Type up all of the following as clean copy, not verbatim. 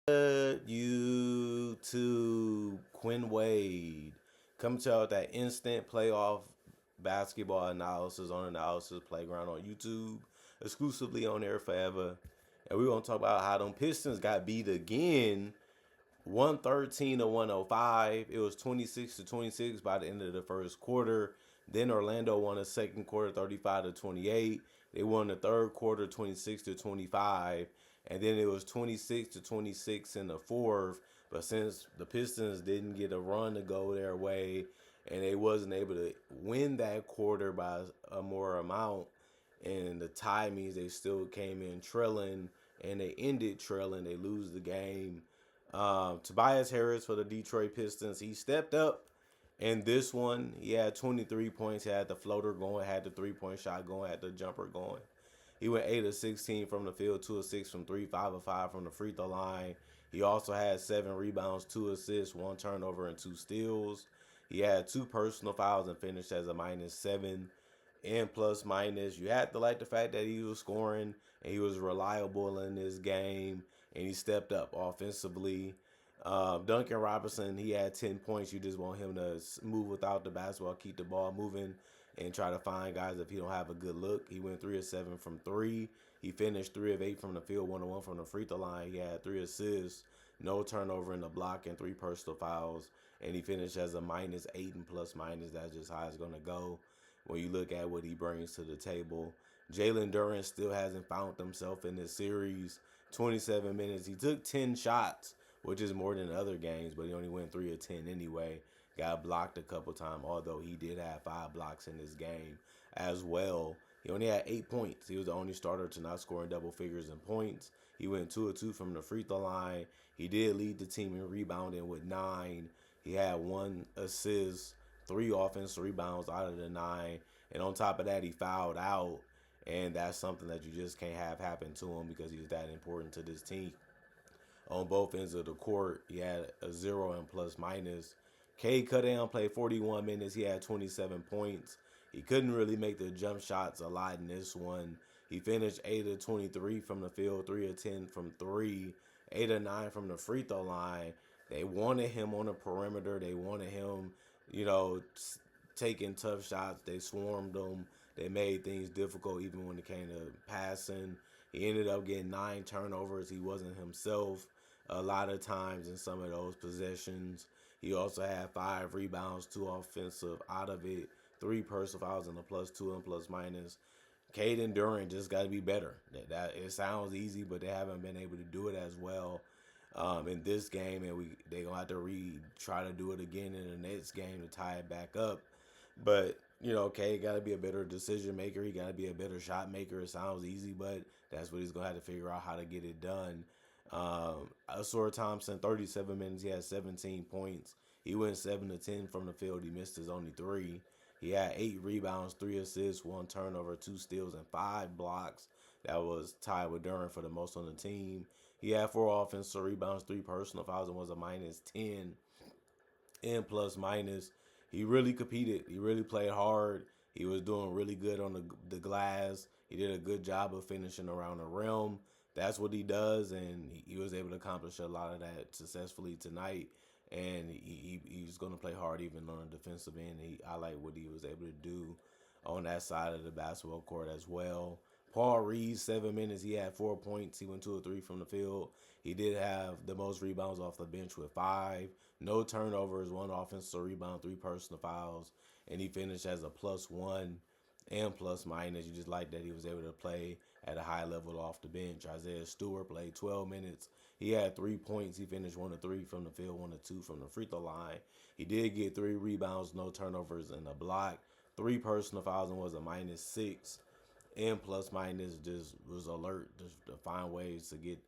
YouTube? Quinn Wade coming to you with that instant playoff basketball analysis on Analysis Playground on YouTube, exclusively on there forever. And we're gonna talk about how them Pistons got beat again, 113 to 105. It was 26 to 26 by the end of the first quarter. Then Orlando won the second quarter 35 to 28. They won the third quarter 26 to 25. And then it was 26 to 26 in the fourth. But since the Pistons didn't get a run to go their way and they wasn't able to win that quarter by a more amount, and the tie means they still came in trailing and they ended trailing. They lose the game. Tobias Harris for the Detroit Pistons, he stepped up in this one. He had 23 points. He had the floater going, had the 3-point shot going, had the jumper going. He went 8 of 16 from the field, 2 of 6 from 3, 5 of 5 from the free throw line. He also had 7 rebounds, 2 assists, 1 turnover, and 2 steals. He had 2 personal fouls and finished as a -7 and plus minus. You had to like the fact that he was scoring and he was reliable in this game and he stepped up offensively. Duncan Robinson, he had 10 points. You just want him to move without the basketball, keep the ball moving, and try to find guys if he don't have a good look. He went 3 of 7 from 3. He finished 3 of 8 from the field, 1 of 1 from the free throw line. He had 3 assists, no turnover in the block, and 3 personal fouls. And he finished as a -8 and plus minus. That's just how it's going to go when you look at what he brings to the table. Jalen Duran still hasn't found himself in this series. 27 minutes. He took 10 shots, which is more than the other games, but he only went 3 of 10 anyway. Got blocked a couple times, although he did have 5 blocks in this game as well. He only had 8 points. He was the only starter to not score in double figures in points. He went 2 of 2 from the free throw line. He did lead the team in rebounding with 9. He had 1 assist, 3 offensive rebounds out of the 9. And on top of that, he fouled out. And that's something that you just can't have happen to him because he's that important to this team. On both ends of the court, he had a 0 and plus minus. Cade Cunningham played 41 minutes. He had 27 points. He couldn't really make the jump shots a lot in this one. He finished 8 of 23 from the field, 3 of 10 from 3, 8 of 9 from the free throw line. They wanted him on the perimeter. They wanted him, you know, taking tough shots. They swarmed him. They made things difficult even when it came to passing. He ended up getting 9 turnovers. He wasn't himself a lot of times in some of those possessions. He also had 5 rebounds, 2 offensive out of it, 3 personal fouls, and a +2 and plus minus. Caden Durant just got to be better. That it sounds easy, but they haven't been able to do it as well in this game, and they gonna have to try to do it again in the next game to tie it back up. But Cade got to be a better decision maker. He got to be a better shot maker. It sounds easy, but that's what he's gonna have to figure out how to get it done. Asura Thompson, 37 minutes. He had 17 points. He went 7 of 10 from the field. He missed his only 3. He had 8 rebounds, 3 assists, 1 turnover, 2 steals, and 5 blocks. That was tied with Duran for the most on the team. He had 4 offensive rebounds, 3 personal fouls, and was a -10 and plus minus. He really competed. He really played hard. He was doing really good on the glass. He did a good job of finishing around the rim. That's what he does, and he was able to accomplish a lot of that successfully tonight. And he's going to play hard even on the defensive end. I like what he was able to do on that side of the basketball court as well. Paul Reed, 7 minutes. He had 4 points. He went 2 or 3 from the field. He did have the most rebounds off the bench with 5. No turnovers, 1 offensive rebound, 3 personal fouls. And he finished as a +1 and plus minus. You just like that he was able to play at a high level off the bench. Isaiah Stewart played 12 minutes. He had 3 points. He finished 1 of 3 from the field, 1 of 2 from the free throw line. He did get 3 rebounds, no turnovers, and a block. 3 personal fouls and was a -6. And plus minus just was alert to find ways to get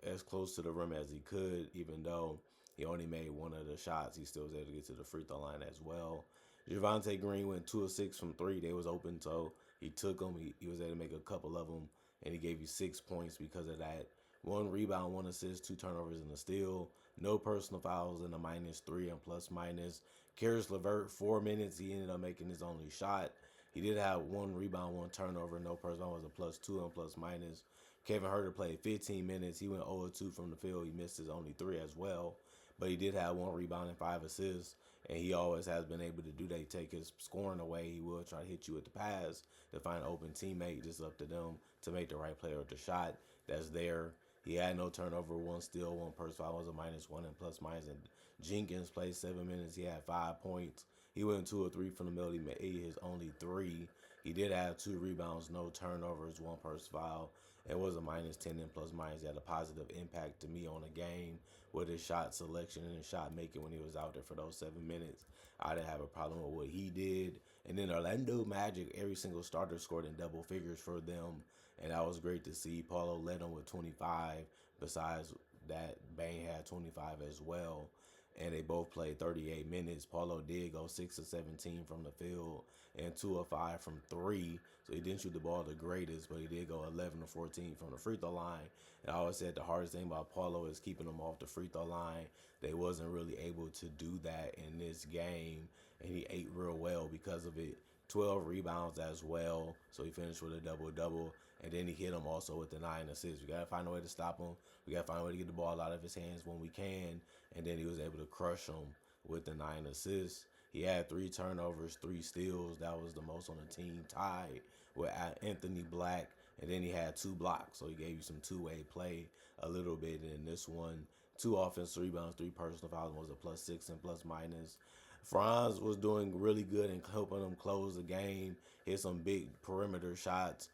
as close to the rim as he could, even though he only made 1 of the shots. He still was able to get to the free throw line as well. Javonte Green went 2 of 6 from 3. They was open, so he took them. He was able to make a couple of them, and he gave you 6 points because of that. 1 rebound, 1 assist, 2 turnovers, and a steal. No personal fouls in a -3 and plus minus. Karis LeVert, 4 minutes. He ended up making his only shot. He did have 1 rebound, 1 turnover, no personal. Was a +2 and plus minus. Kevin Herter played 15 minutes. He went 0-2 from the field. He missed his only three as well, but he did have one rebound and 5 assists. And he always has been able to do that. Take his scoring away. He will try to hit you with the pass to find an open teammate. Just up to them to make the right play or the shot that's there. He had no turnover, one steal, one personal foul was a -1 and plus minus. And Jenkins played 7 minutes. He had 5 points. He went 2 or 3 from the middle. He made his only three. He did have 2 rebounds, no turnovers, one personal foul. It was a -10 and plus minus. He had a positive impact to me on the game with his shot selection and his shot making when he was out there for those 7 minutes. I didn't have a problem with what he did. And then Orlando Magic, every single starter scored in double figures for them. And that was great to see. Paulo led them with 25. Besides that, Bane had 25 as well. And they both played 38 minutes. Paulo did go 6 of 17 from the field and 2 of 5 from three. So he didn't shoot the ball the greatest, but he did go 11 of 14 from the free throw line. And I always said the hardest thing about Paulo is keeping them off the free throw line. They wasn't really able to do that in this game, and he ate real well because of it. 12 rebounds as well, so he finished with a double-double. And then he hit him also with the 9 assists. We got to find a way to stop him. We got to find a way to get the ball out of his hands when we can. And then he was able to crush him with the 9 assists. He had 3 turnovers, 3 steals. That was the most on the team, tied with Anthony Black. And then he had 2 blocks. So he gave you some two-way play a little bit in this one. 2 offensive rebounds, 3 personal fouls, was a +6 and plus minus. Franz was doing really good and helping them close the game. Hit some big perimeter shots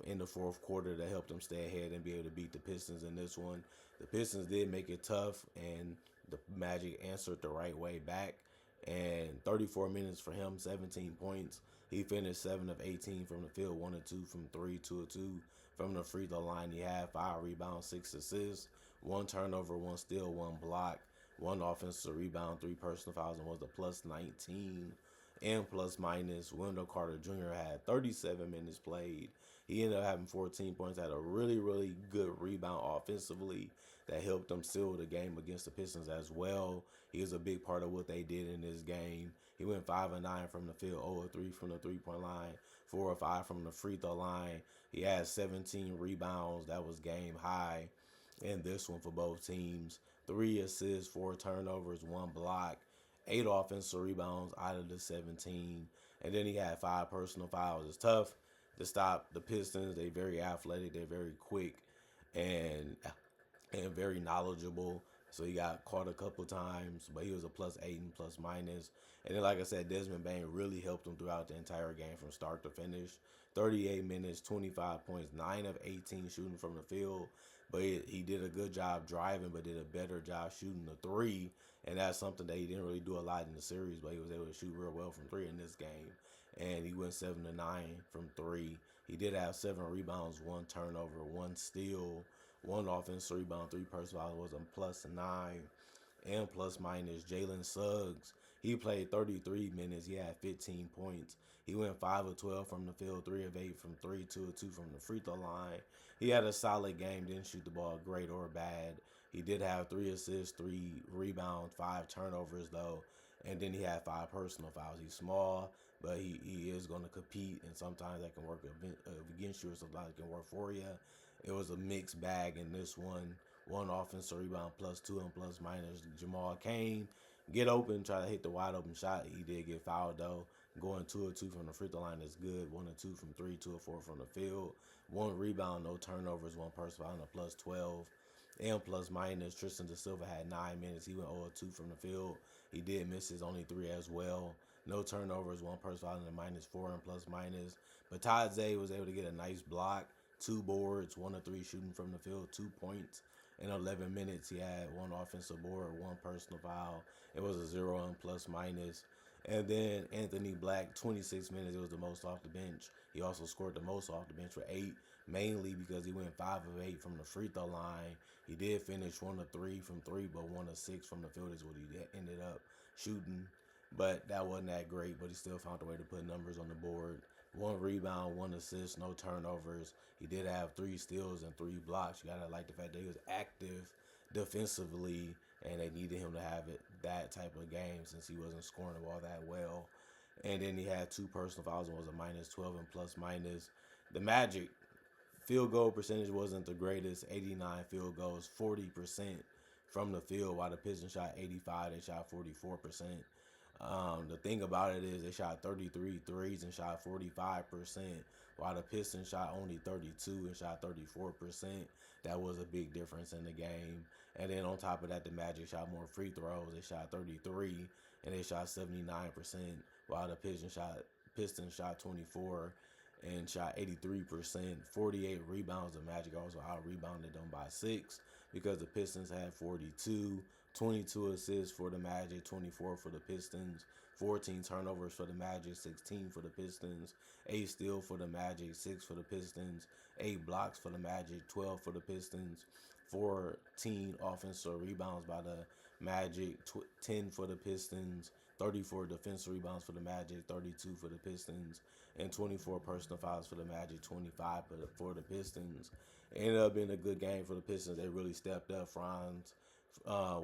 in the fourth quarter that helped them stay ahead and be able to beat the Pistons in this one. The Pistons did make it tough, and the Magic answered the right way back. And 34 minutes for him, 17 points. He finished 7 of 18 from the field, 1 of 2 from three, 2 of 2 from the free throw line. He had 5 rebounds, 6 assists, 1 turnover, 1 steal, 1 block, 1 offensive rebound, 3 personal fouls, and was a +19 and plus minus. Wendell Carter Jr. had 37 minutes played. He ended up having 14 points, had a really, really good rebound offensively that helped them seal the game against the Pistons as well. He was a big part of what they did in this game. He went 5 of 9 from the field, 0 of 3 from the three-point line, 4 of 5 from the free throw line. He had 17 rebounds. That was game high in this one for both teams. 3 assists, 4 turnovers, 1 block, 8 offensive rebounds out of the 17. And then he had 5 personal fouls. It's tough to stop the Pistons. They're very athletic. They're very quick and very knowledgeable. So he got caught a couple times, but he was a +8 and plus minus. And then, like I said, Desmond Bane really helped him throughout the entire game from start to finish. 38 minutes, 25 points, 9 of 18 shooting from the field. But he did a good job driving, but did a better job shooting the three. And that's something that he didn't really do a lot in the series, but he was able to shoot real well from three in this game. And he went 7 of 9 from three. He did have 7 rebounds, 1 turnover, 1 steal, 1 offensive rebound, 3 personal fouls, was a +9 and plus minus. Jalen Suggs, he played 33 minutes. He had 15 points. He went 5 of 12 from the field, 3 of 8 from three, 2 of 2 from the free throw line. He had a solid game, didn't shoot the ball great or bad. He did have 3 assists, 3 rebounds, 5 turnovers though, and then he had 5 personal fouls. He's small, but he is going to compete, and sometimes that can work against you, or sometimes it can work for you. It was a mixed bag in this one. 1 offensive rebound, +2 and plus minus. Jamal Cain get open, try to hit the wide open shot. He did get fouled though. Going 2 of 2 from the free throw line is good. 1 of 2 from three, 2 of 4 from the field. 1 rebound, no turnovers, 1 personal foul, and a +12 and plus minus. Tristan Da Silva had 9 minutes. He went 0 of 2 from the field. He did miss his only 3 as well. No turnovers, 1 personal foul, and a -4 and plus minus. But Todd Zay was able to get a nice block, 2 boards, 1 of 3 shooting from the field, 2 points. In 11 minutes, he had 1 offensive board, 1 personal foul. It was a 0 and plus minus. And then Anthony Black, 26 minutes. It was the most off the bench. He also scored the most off the bench for 8, mainly because he went 5 of 8 from the free throw line. He did finish 1 of 3 from three, but 1 of 6 from the field is what he ended up shooting. But that wasn't that great, but he still found a way to put numbers on the board. 1 rebound, 1 assist, no turnovers. He did have 3 steals and 3 blocks. You gotta like the fact that he was active defensively, and they needed him to have that type of game since he wasn't scoring the ball that well. And then he had 2 personal fouls and was a -12 and plus minus. The Magic, field goal percentage wasn't the greatest. 89 field goals, 40% from the field, while the Pistons shot 85. They shot 44%. The thing about it is they shot 33 threes and shot 45%, while the Pistons shot only 32 and shot 34%. That was a big difference in the game. And then on top of that, the Magic shot more free throws. They shot 33 and they shot 79%, while the Pistons shot 24 and shot 83%, 48 rebounds. The Magic also out rebounded them by 6 because the Pistons had 42, 22 assists for the Magic, 24 for the Pistons, 14 turnovers for the Magic, 16 for the Pistons, 8 steals for the Magic, 6 for the Pistons, 8 blocks for the Magic, 12 for the Pistons, 14 offensive rebounds by the Magic, 10 for the Pistons, 34 defensive rebounds for the Magic, 32 for the Pistons, and 24 personal fouls for the Magic, 25 for the Pistons. It ended up being a good game for the Pistons. They really stepped up. Franz,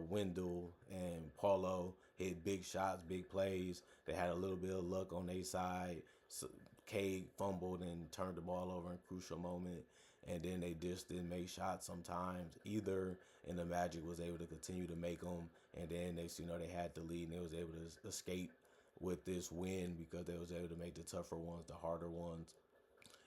Wendell, and Paulo hit big shots, big plays. They had a little bit of luck on their side. So Cade fumbled and turned the ball over in a crucial moment. And then they just didn't make shots sometimes either. And the Magic was able to continue to make them. And then they had the lead and they was able to escape with this win because they was able to make the tougher ones, the harder ones.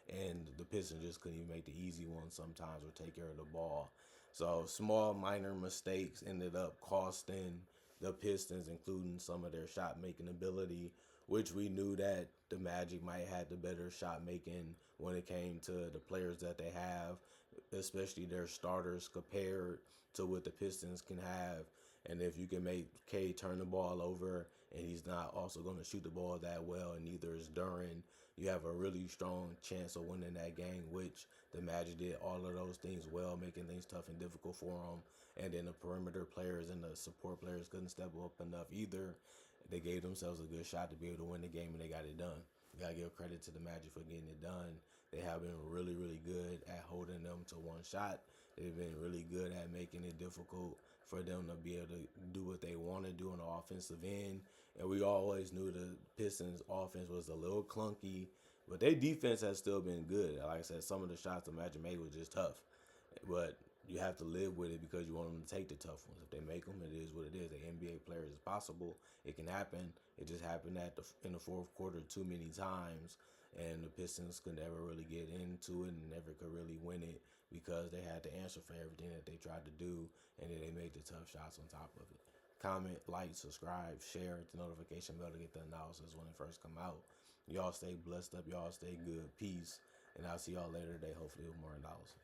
And the Pistons just couldn't even make the easy ones sometimes or take care of the ball. So small minor mistakes ended up costing the Pistons, including some of their shot making ability, which we knew that the Magic might have the better shot making when it came to the players that they have, especially their starters compared to what the Pistons can have. And if you can make K turn the ball over and he's not also going to shoot the ball that well, and neither is Duran, you have a really strong chance of winning that game, which the Magic did all of those things well, making things tough and difficult for them. And then the perimeter players and the support players couldn't step up enough either. They gave themselves a good shot to be able to win the game, and they got it done. You got to give credit to the Magic for getting it done. They have been really, really good at holding them to one shot. They've been really good at making it difficult for them to be able to do what they want to do on the offensive end. And we always knew the Pistons' offense was a little clunky, but their defense has still been good. Like I said, some of the shots the Magic made was just tough. But you have to live with it because you want them to take the tough ones. If they make them, it is what it is. The NBA players is possible. It can happen. It just happened in the fourth quarter too many times, and the Pistons could never really get into it and never could really win it because they had to answer for everything that they tried to do, and then they made the tough shots on top of it. Comment, like, subscribe, share, hit the notification bell to get the analysis when it first come out. Y'all stay blessed up. Y'all stay good. Peace. And I'll see y'all later today, hopefully with more analysis.